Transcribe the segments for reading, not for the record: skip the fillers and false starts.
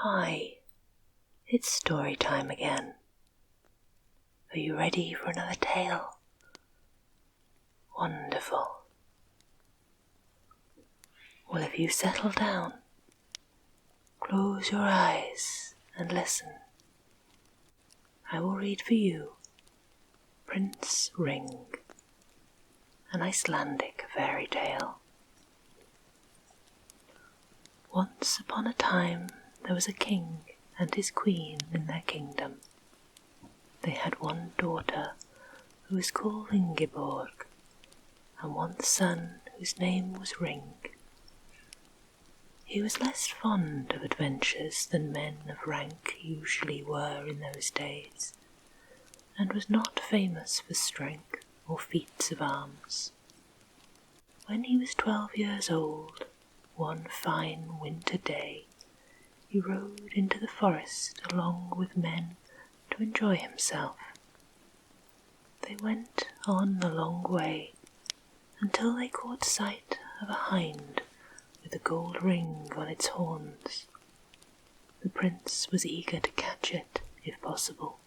Hi, it's story time again. Are you ready for another tale? Wonderful. Well, if you settle down, close your eyes and listen. I will read for you Prince Ring, an Icelandic fairy tale. Once upon a time there was a king and his queen in their kingdom. They had one daughter who was called Ingeborg, and one son whose name was Ring. He was less fond of adventures than men of rank usually were in those days, and was not famous for strength or feats of arms. When he was 12 years old, one fine winter day, he rode into the forest along with men to enjoy himself. They went on a long way until they caught sight of a hind with a gold ring on its horns. The prince was eager to catch it, if possible,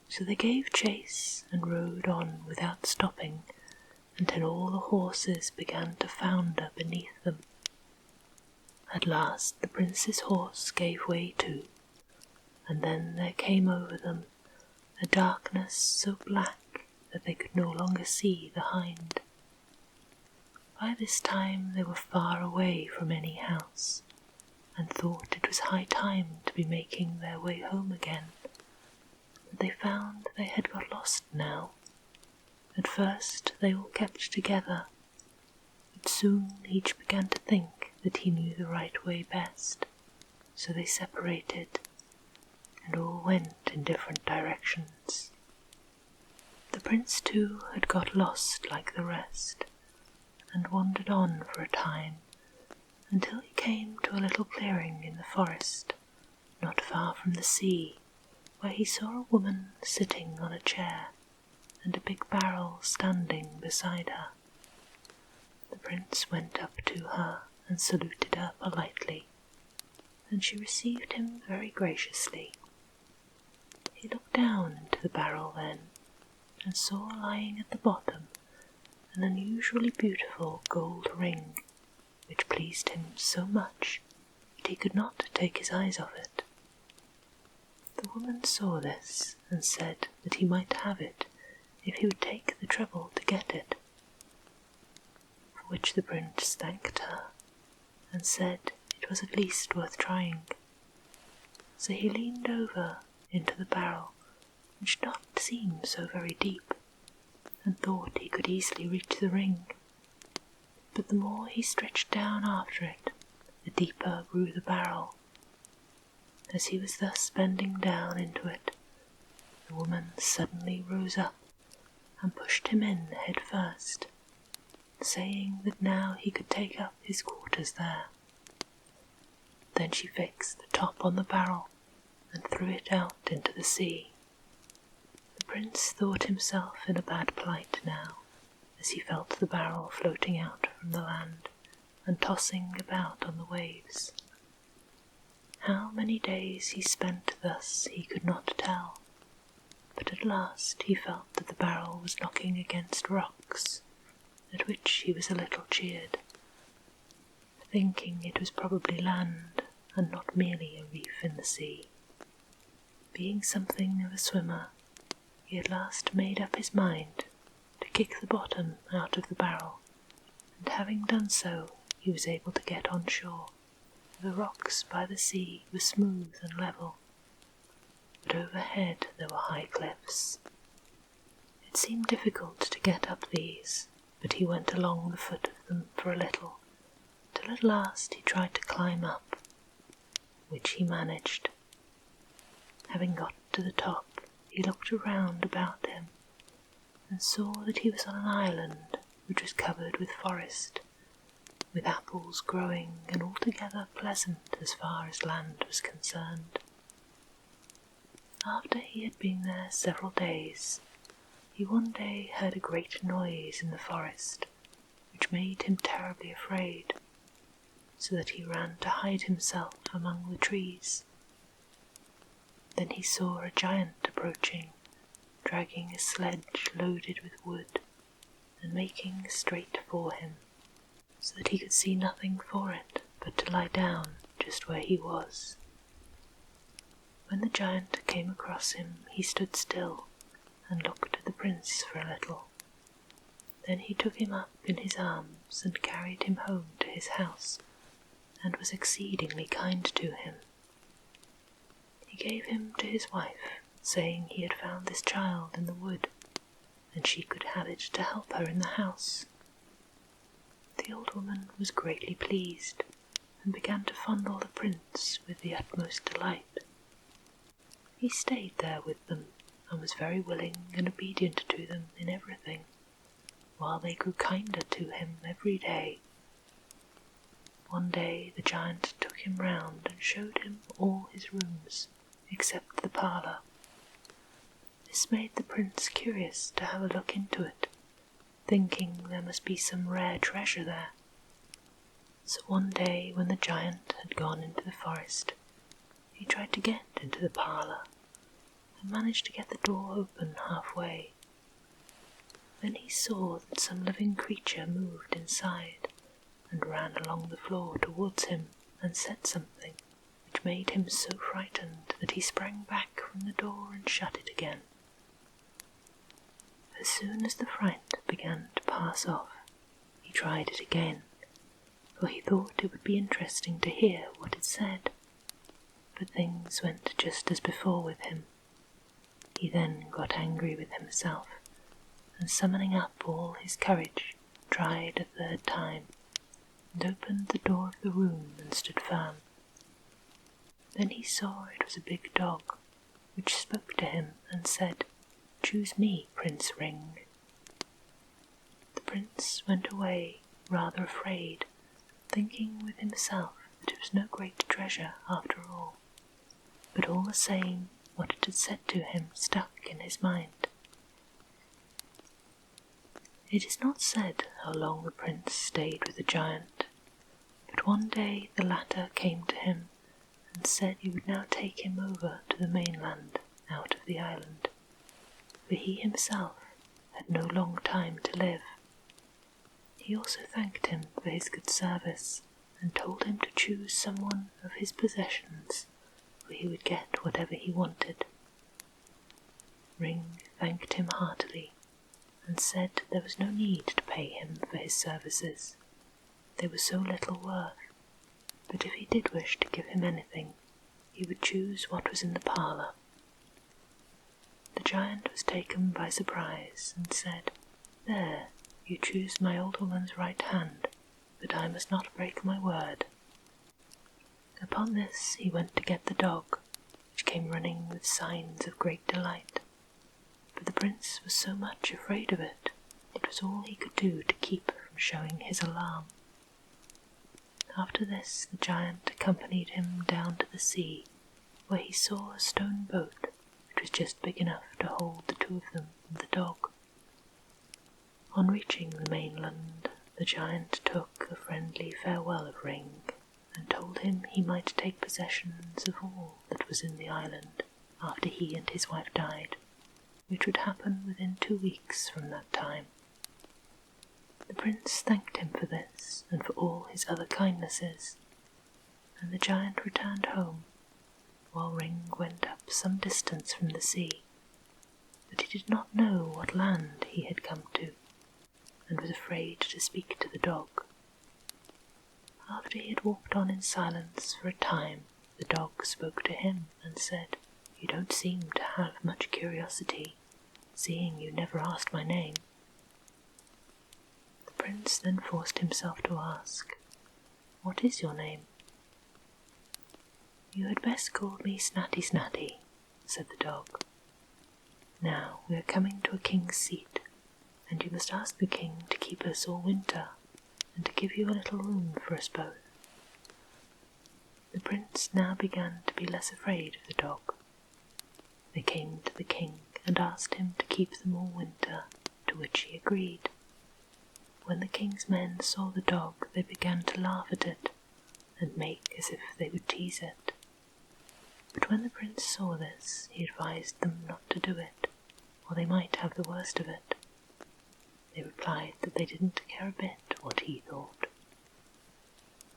so they gave chase and rode on without stopping until all the horses began to founder beneath them. At last the prince's horse gave way too, and then there came over them a darkness so black that they could no longer see the hind. By this time they were far away from any house, and thought it was high time to be making their way home again, but they found they had got lost now. At first they all kept together, but soon each began to think that he knew the right way best, so they separated, and all went in different directions. The prince too had got lost like the rest, and wandered on for a time, until he came to a little clearing in the forest, not far from the sea, where he saw a woman sitting on a chair, and a big barrel standing beside her. The prince went up to her and saluted her politely, and she received him very graciously. He looked down into the barrel then, and saw lying at the bottom an unusually beautiful gold ring, which pleased him so much that he could not take his eyes off it. The woman saw this and said that he might have it if he would take the trouble to get it, for which the prince thanked her and said it was at least worth trying. So he leaned over into the barrel, which did not seem so very deep, and thought he could easily reach the ring. But the more he stretched down after it, the deeper grew the barrel. As he was thus bending down into it, the woman suddenly rose up and pushed him in head first, saying that now he could take up his quarters there. Then she fixed the top on the barrel and threw it out into the sea. The prince thought himself in a bad plight now, as he felt the barrel floating out from the land and tossing about on the waves. How many days he spent thus he could not tell, but at last he felt that the barrel was knocking against rocks, at which he was a little cheered, thinking it was probably land and not merely a reef in the sea. Being something of a swimmer, he at last made up his mind to kick the bottom out of the barrel, and having done so, he was able to get on shore. The rocks by the sea were smooth and level, but overhead there were high cliffs. It seemed difficult to get up these, but he went along the foot of them for a little, till at last he tried to climb up, which he managed. Having got to the top, he looked around about him, and saw that he was on an island which was covered with forest, with apples growing and altogether pleasant as far as land was concerned. After he had been there several days, he one day heard a great noise in the forest, which made him terribly afraid, so that he ran to hide himself among the trees Then he saw a giant approaching, dragging a sledge loaded with wood, and making straight for him, so that he could see nothing for it but to lie down just where he was. When the giant came across him, he stood still and looked at the prince for a little. Then he took him up in his arms and carried him home to his house, and was exceedingly kind to him. He gave him to his wife, saying he had found this child in the wood, and she could have it to help her in the house. The old woman was greatly pleased, and began to fondle the prince with the utmost delight. He stayed there with them, and was very willing and obedient to them in everything, while they grew kinder to him every day. One day the giant took him round and showed him all his rooms, except the parlour. This made the prince curious to have a look into it, thinking there must be some rare treasure there. So one day when the giant had gone into the forest, he tried to get into the parlour, and managed to get the door open halfway. Then he saw that some living creature moved inside, and ran along the floor towards him and said something, which made him so frightened that he sprang back from the door and shut it again. As soon as the fright began to pass off, he tried it again, for he thought it would be interesting to hear what it said. But things went just as before with him. He then got angry with himself, and summoning up all his courage, tried a third time, and opened the door of the room and stood firm. Then he saw it was a big dog, which spoke to him and said, "Choose me, Prince Ring." The prince went away, rather afraid, thinking with himself that it was no great treasure after all, but all the same what it had said to him stuck in his mind. It is not said how long the prince stayed with the giant, but one day the latter came to him and said he would now take him over to the mainland out of the island, for he himself had no long time to live. He also thanked him for his good service, and told him to choose someone of his possessions, for he would get whatever he wanted. Ring thanked him heartily, and said there was no need to pay him for his services. They were so little worth, but if he did wish to give him anything, he would choose what was in the parlour. The giant was taken by surprise, and said, "There, you choose my old woman's right hand, but I must not break my word." Upon this he went to get the dog, which came running with signs of great delight. But the prince was so much afraid of it, it was all he could do to keep from showing his alarm. After this the giant accompanied him down to the sea, where he saw a stone boat, which was just big enough to hold the two of them and the dog. On reaching the mainland, the giant took a friendly farewell of Ring, and told him he might take possession of all that was in the island after he and his wife died, which would happen within 2 weeks from that time. The prince thanked him for this and for all his other kindnesses, and the giant returned home, while Ring went up some distance from the sea, but he did not know what land he had come to, and was afraid to speak to the dog. After he had walked on in silence for a time, the dog spoke to him and said, "You don't seem to have much curiosity, seeing you never asked my name." The prince then forced himself to ask, "What is your name?" "You had best call me Snatty Snoddy," said the dog. "Now we are coming to a king's seat, and you must ask the king to keep us all winter, and to give you a little room for us both." The prince now began to be less afraid of the dog. They came to the king and asked him to keep them all winter, to which he agreed. When the king's men saw the dog, they began to laugh at it, and make as if they would tease it. But But when the prince saw this, he advised them not to do it, or they might have the worst of it. They replied that they didn't care a bit what he thought.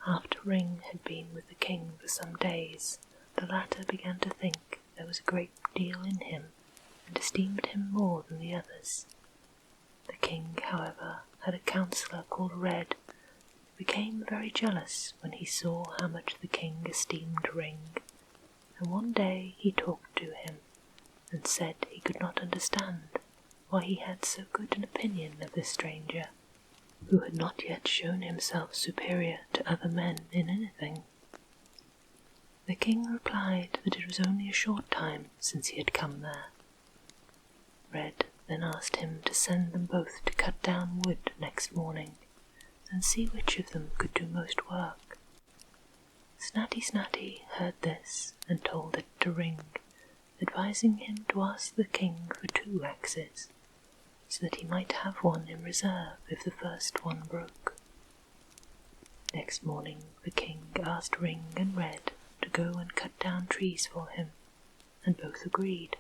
After Ring had been with the king for some days, the latter began to think there was a great deal in him, and esteemed him more than the others. The king, however, had a counsellor called Red, who became very jealous when he saw how much the king esteemed Ring, and one day he talked to him, and said he could not understand why he had so good an opinion of this stranger, who had not yet shown himself superior to other men in anything. The king replied that it was only a short time since he had come there. Red then asked him to send them both to cut down wood next morning, and see which of them could do most work. Snatty Snoddy heard this and told it to Ring, advising him to ask the king for 2 axes, so that he might have one in reserve if the first one broke. Next morning the king asked Ring and Red to go and cut down trees for him, and both agreed.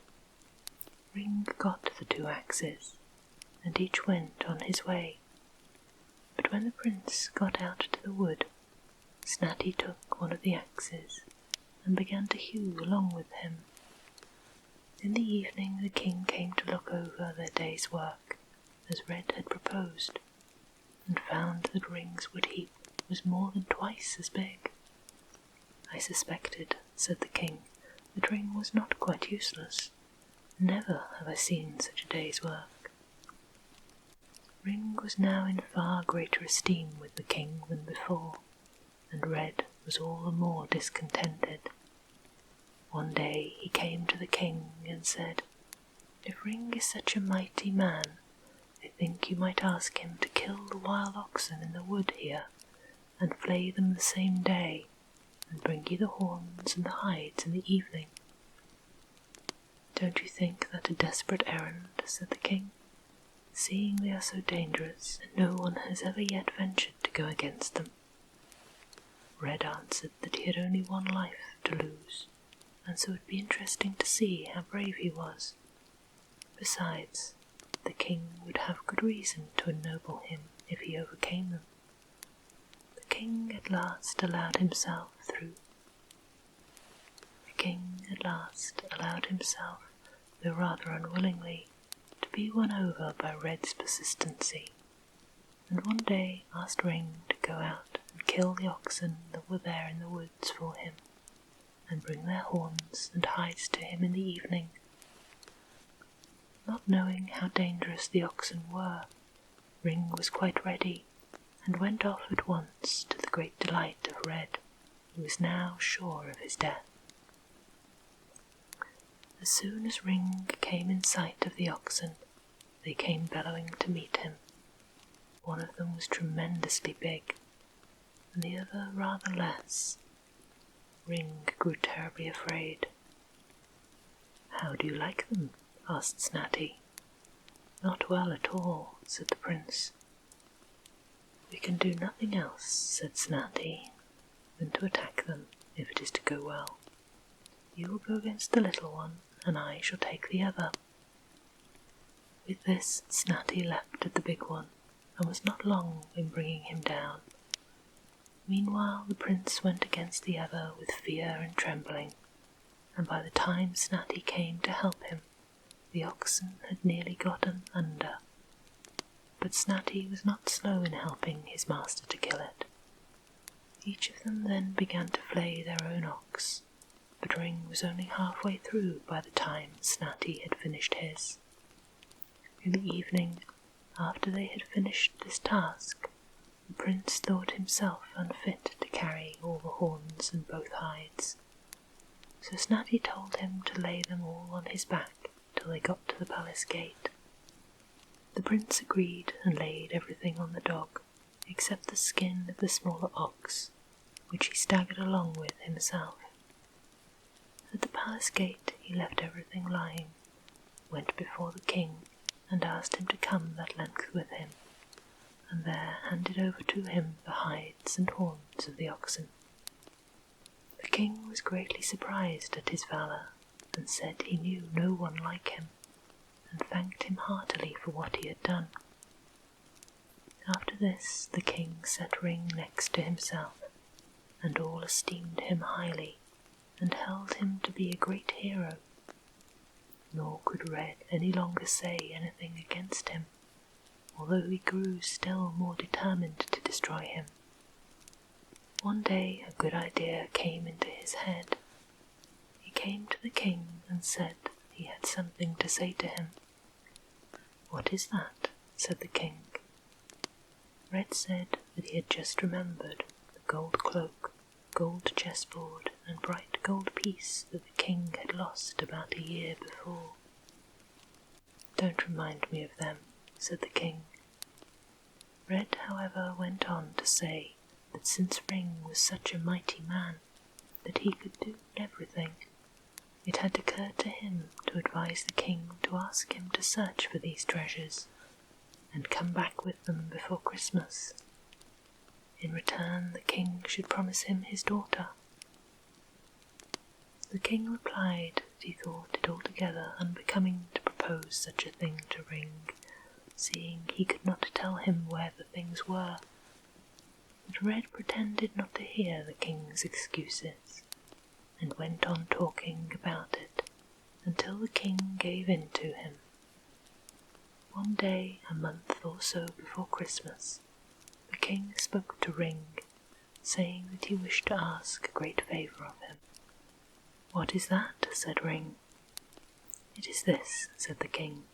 Ring got the 2 axes, and each went on his way. But when the prince got out to the wood, Snatty took one of the axes and began to hew along with him. In the evening the king came to look over their day's work, as Red had proposed, and found that Ring's wood heap was more than twice as big. I suspected, said the king, that Ring was not quite useless. Never have I seen such a day's work. Ring was now in far greater esteem with the king than before, and Red was all the more discontented. One day he came to the king and said, "If Ring is such a mighty man, I think you might ask him to kill the wild oxen in the wood here, and flay them the same day, and bring you the horns and the hides in the evening." "Don't you think that a desperate errand?" said the king, "seeing they are so dangerous, and no one has ever yet ventured to go against them?" Red answered that he had only one life to lose, and so it would be interesting to see how brave he was. Besides, the king would have good reason to ennoble him if he overcame them. The king at last allowed himself, though rather unwillingly, to be won over by Red's persistency, and one day asked Ring to go out and kill the oxen that were there in the woods for him, and bring their horns and hides to him in the evening. Not knowing how dangerous the oxen were, Ring was quite ready, and went off at once, to the great delight of Red, who was now sure of his death. As soon as Ring came in sight of the oxen, they came bellowing to meet him. One of them was tremendously big, and the other rather less. Ring grew terribly afraid. "How do you like them?" asked Snatty. "Not well at all," said the prince. "We can do nothing else," said Snatty, "than to attack them, if it is to go well. You will go against the little one, and I shall take the other." With this Snatty leapt at the big one, and was not long in bringing him down. Meanwhile the prince went against the other with fear and trembling, and by the time Snatty came to help him, the oxen had nearly gotten under. But Snatty was not slow in helping his master to kill it. Each of them then began to flay their own ox, but Ring was only halfway through by the time Snatty had finished his. In the evening, after they had finished this task, the prince thought himself unfit to carry all the horns and both hides, so Snatty told him to lay them all on his back till they got to the palace gate. The prince agreed and laid everything on the dog, except the skin of the smaller ox, which he staggered along with himself. At the palace gate he left everything lying, went before the king, and asked him to come that length with him, and there handed over to him the hides and horns of the oxen. The king was greatly surprised at his valour, and said he knew no one like him, and thanked him heartily for what he had done. After this the king set Ring next to himself, and all esteemed him highly, and held him to be a great hero. Nor could Red any longer say anything against him, although he grew still more determined to destroy him. One day a good idea came into his head. He came to the king and said he had something to say to him. "What is that?" said the king. Red said that he had just remembered the gold cloak, gold chessboard, and bright gold piece that the king had lost about a year before. "Don't remind me of them," said the king. Red, however, went on to say that since Ring was such a mighty man that he could do everything, it had occurred to him to advise the king to ask him to search for these treasures and come back with them before Christmas. In return, the king should promise him his daughter. The king replied that he thought it altogether unbecoming to propose such a thing to Ring, seeing he could not tell him where the things were. But Red pretended not to hear the king's excuses, and went on talking about it until the king gave in to him. One day, a month or so before Christmas, the king spoke to Ring, saying that he wished to ask a great favour of him. "What is that?" said Ring. "It is this," said the king,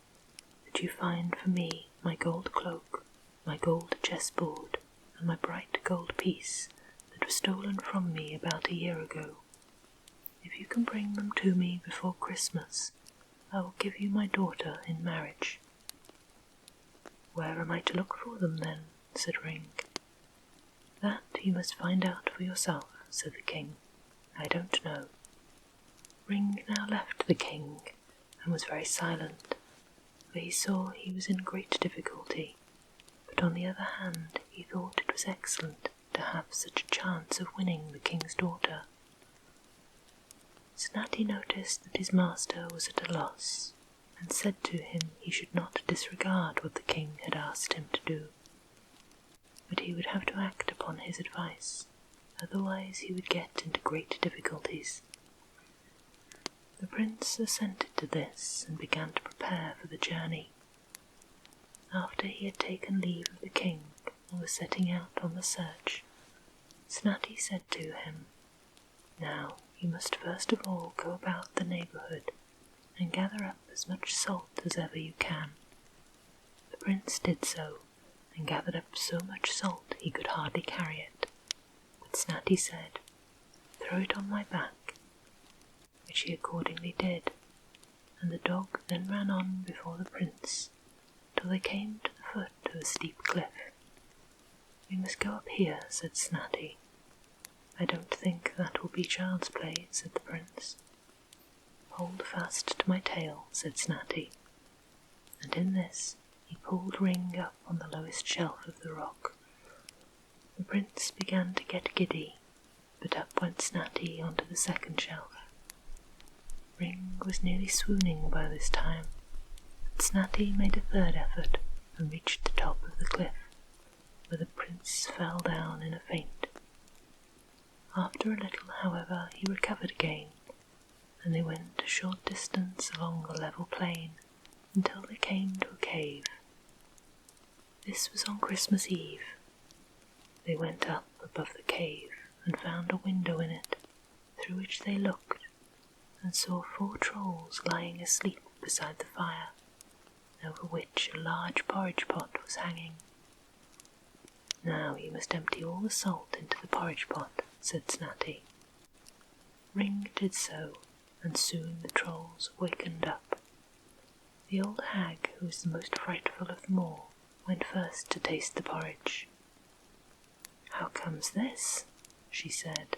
"that you find for me my gold cloak, my gold chessboard, and my bright gold piece that was stolen from me about a year ago. If you can bring them to me before Christmas, I will give you my daughter in marriage." "Where am I to look for them, then?" said Ring. "That you must find out for yourself," said the king. "I don't know." Ring now left the king, and was very silent, for he saw he was in great difficulty, but on the other hand he thought it was excellent to have such a chance of winning the king's daughter. Snatty noticed that his master was at a loss, and said to him he should not disregard what the king had asked him to do, but he would have to act upon his advice, otherwise he would get into great difficulties. The prince assented to this and began to prepare for the journey. After he had taken leave of the king and was setting out on the search, Snatty said to him, "Now you must first of all go about the neighbourhood and gather up as much salt as ever you can." The prince did so, and gathered up so much salt he could hardly carry it. But Snatty said, "Throw it on my back," which he accordingly did, and the dog then ran on before the prince till they came to the foot of a steep cliff. "We must go up here," said Snatty. "I don't think that will be child's play," said the prince. "Hold fast to my tail," said Snatty, and in this he pulled Ring up on the lowest shelf of the rock. The prince began to get giddy, but up went Snatty onto the second shelf. Ring was nearly swooning by this time, but Snatty made a third effort and reached the top of the cliff, where the prince fell down in a faint. After a little, however, he recovered again, and they went a short distance along the level plain until they came to a cave. This was on Christmas Eve. They went up above the cave and found a window in it, through which they looked and saw 4 trolls lying asleep beside the fire, over which a large porridge pot was hanging. "Now you must empty all the salt into the porridge pot," said Snatty. Ring did so, and soon the trolls wakened up. The old hag, who was the most frightful of them all, went first to taste the porridge. "How comes this?" she said.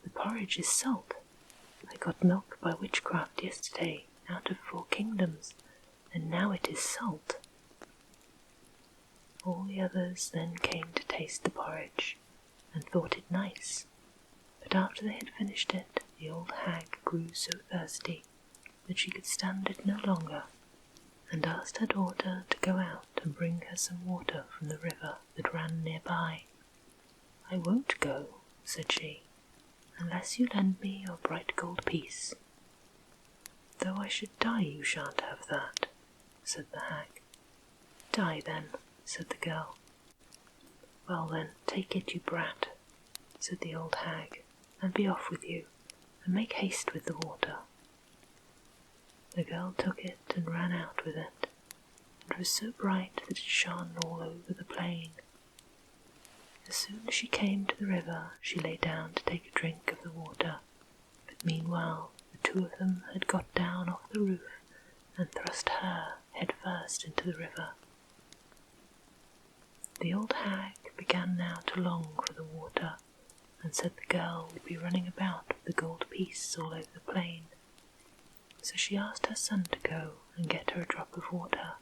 "The porridge is salt. I got milk by witchcraft yesterday out of 4 kingdoms, and now it is salt." All the others then came to taste the porridge, and thought it nice, But after they had finished it, the old hag grew so thirsty that she could stand it no longer, and asked her daughter to go out and bring her some water from the river that ran nearby. "I won't go," said she, "unless you lend me your bright gold piece." "Though I should die, you shan't have that," said the hag. "Die then," said the girl. "Well then, take it, you brat," said the old hag, "and be off with you, and make haste with the water." The girl took it and ran out with it, and it was so bright that it shone all over the plain. As soon as she came to the river, she lay down to take a drink of the water, but meanwhile the two of them had got down off the roof and thrust her head first into the river. The old hag began now to long for the water, and said the girl would be running about with the gold piece all over the plain. So she asked her son to go and get her a drop of water.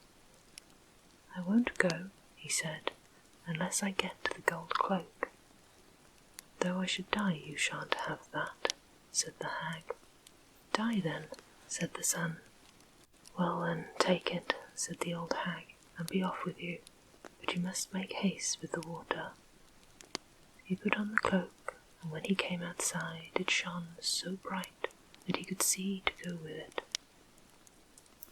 "I won't go," he said, "unless I get the gold cloak." "Though I should die, you shan't have that," said the hag. "Die then," said the son. "Well then, take it," said the old hag, "and be off with you, but you must make haste with the water." He put on the cloak, and when he came outside it shone so bright that he could see to go with it.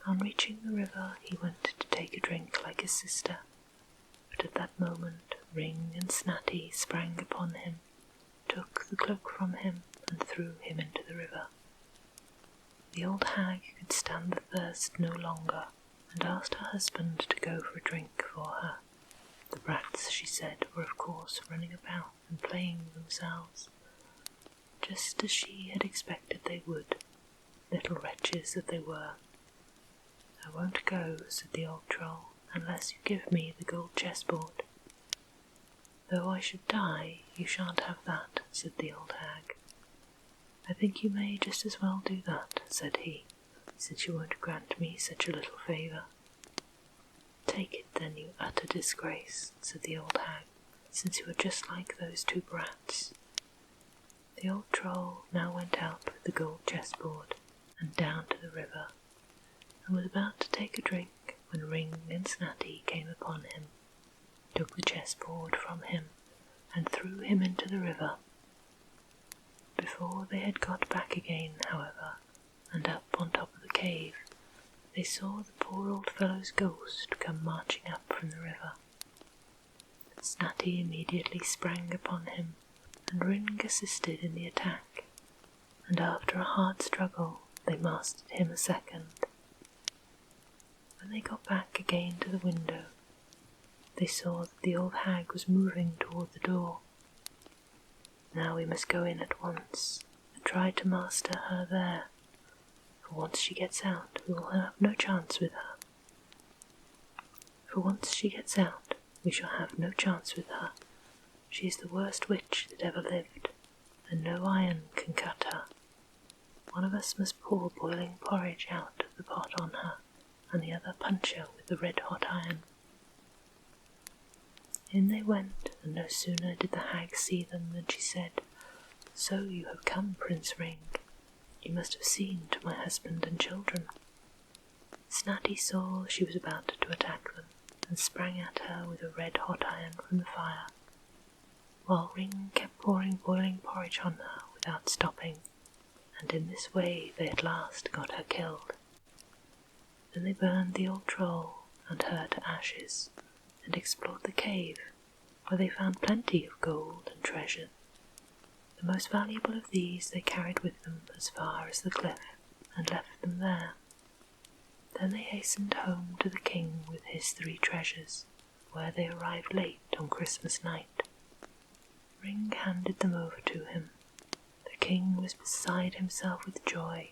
On reaching the river he went to take a drink like his sister, but at that moment Ring and Snatty sprang upon him, took the cloak from him, and threw him into the river. The old hag could stand the thirst no longer, and asked her husband to go for a drink for her. The brats, she said, were of course running about and playing themselves, just as she had expected they would, little wretches that they were. "I won't go," said the old troll, "unless you give me the gold chessboard." "Though I should die, you shan't have that," said the old hag. "I think you may just as well do that," said he, "since you won't grant me such a little favour." "Take it then, you utter disgrace," said the old hag, "since you are just like those two brats." The old troll now went out with the gold chessboard and down to the river, and was about to take a drink when Ring and Snatty came upon him, took the chessboard from him, and threw him into the river. Before they had got back again, however, and up on top of the cave, they saw the poor old fellow's ghost come marching up from the river. Snatty immediately sprang upon him, and Ring assisted in the attack, and after a hard struggle they mastered him a second. When they got back again to the window, they saw that the old hag was moving toward the door. "Now we must go in at once, and try to master her there, for once she gets out we will have no chance with her. We shall have no chance with her. She is the worst witch that ever lived, and no iron can cut her. One of us must pour boiling porridge out of the pot on her, and the other punch her with the red-hot iron." In they went, and no sooner did the hag see them than she said, "So you have come, Prince Ring. You must have seen to my husband and children." Snatty saw she was about to attack them, and sprang at her with a red-hot iron from the fire, while Ring kept pouring boiling porridge on her without stopping, and in this way they at last got her killed. Then they burned the old troll and her to ashes, and explored the cave, where they found plenty of gold and treasure. The most valuable of these they carried with them as far as the cliff, and left them there. Then they hastened home to the king with his 3 treasures, where they arrived late on Christmas night. Ring handed them over to him. The king was beside himself with joy,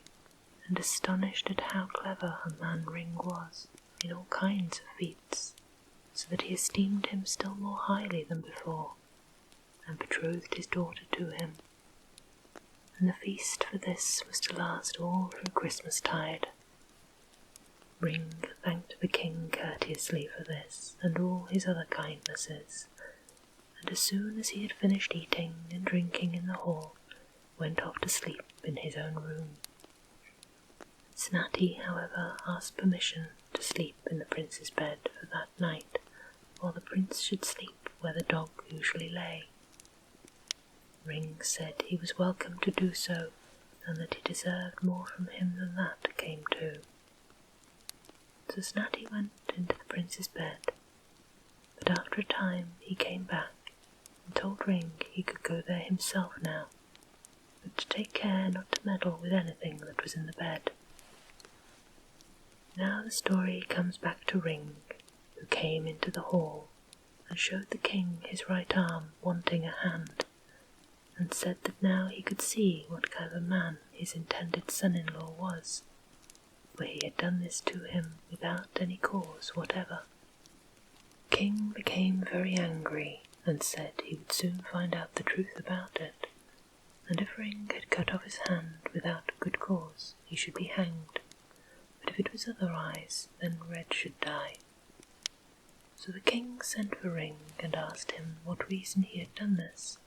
and astonished at how clever a man Ring was in all kinds of feats, so that he esteemed him still more highly than before, and betrothed his daughter to him. And the feast for this was to last all through Christmastide. Ring thanked the king courteously for this and all his other kindnesses, and as soon as he had finished eating and drinking in the hall, went off to sleep in his own room. Snatty, however, asked permission to sleep in the prince's bed for that night, while the prince should sleep where the dog usually lay. Ring said he was welcome to do so, and that he deserved more from him than that came to. So Snatty went into the prince's bed, but after a time he came back and told Ring he could go there himself now, but to take care not to meddle with anything that was in the bed. Now the story comes back to Ring, who came into the hall and showed the king his right arm wanting a hand, and said that now he could see what kind of a man his intended son-in-law was, for he had done this to him without any cause whatever. The king became very angry and said he would soon find out the truth about it, and if Ring had cut off his hand without good cause he should be hanged, but if it was otherwise, then Red should die. So the king sent for Ring and asked him what reason he had done this.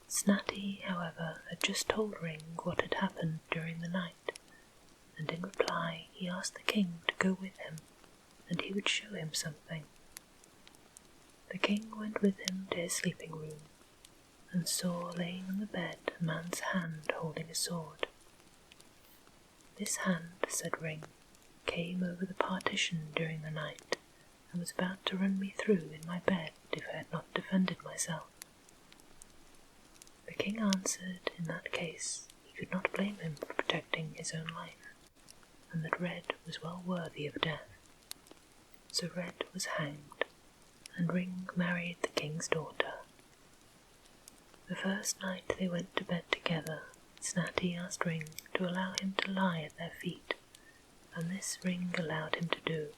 Snatty, however, had just told Ring what had happened during the night, and in reply he asked the king to go with him, and he would show him something. The king went with him to his sleeping room, and saw laying on the bed a man's hand holding a sword. This hand, said Ring, came over the partition during the night, and was about to run me through in my bed if I had not defended myself. The king answered in that case he could not blame him for protecting his own life, and that Red was well worthy of death. So Red was hanged, and Ring married the king's daughter. The first night they went to bed together, Snatty asked Ring to allow him to lie at their feet, and this Ring allowed him to do.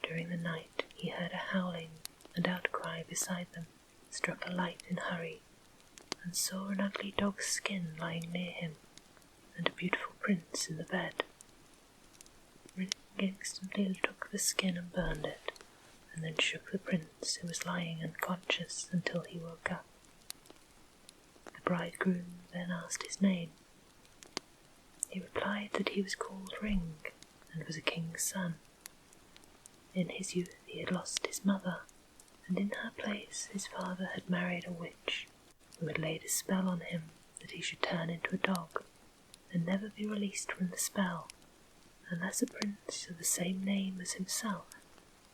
During the night he heard a howling and outcry beside them, struck a light in hurry, and saw an ugly dog's skin lying near him, and a beautiful prince in the bed. Ring instantly took the skin and burned it, and then shook the prince, who was lying unconscious, until he woke up. The bridegroom then asked his name. He replied that he was called Ring, and was a king's son. In his youth he had lost his mother, and in her place his father had married a witch, who had laid a spell on him that he should turn into a dog, and never be released from the spell, unless a prince of the same name as himself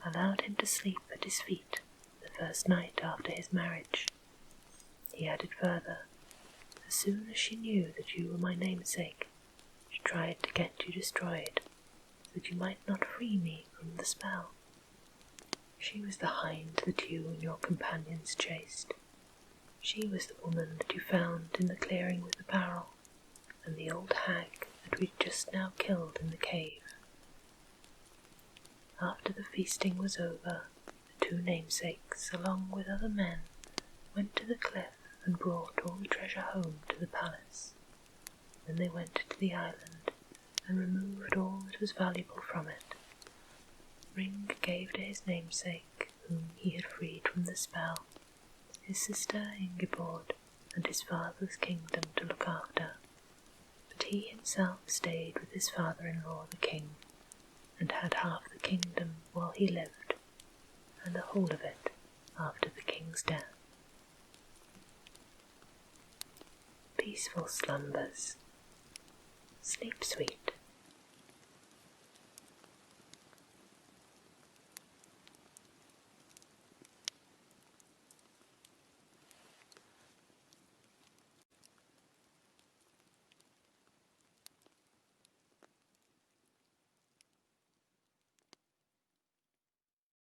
allowed him to sleep at his feet the first night after his marriage. He added further, as soon as she knew that you were my namesake, she tried to get you destroyed, so that you might not free me from the spell. She was the hind that you and your companions chased. She was the woman that you found in the clearing with the barrel, and the old hag that we'd just now killed in the cave. After the feasting was over, the two namesakes, along with other men, went to the cliff and brought all the treasure home to the palace. Then they went to the island and removed all that was valuable from it. Ring gave to his namesake, whom he had freed from the spell, his sister Ingeborg and his father's kingdom to look after, but he himself stayed with his father-in-law the king, and had half the kingdom while he lived, and the whole of it after the king's death. Peaceful slumbers. Sleep sweet.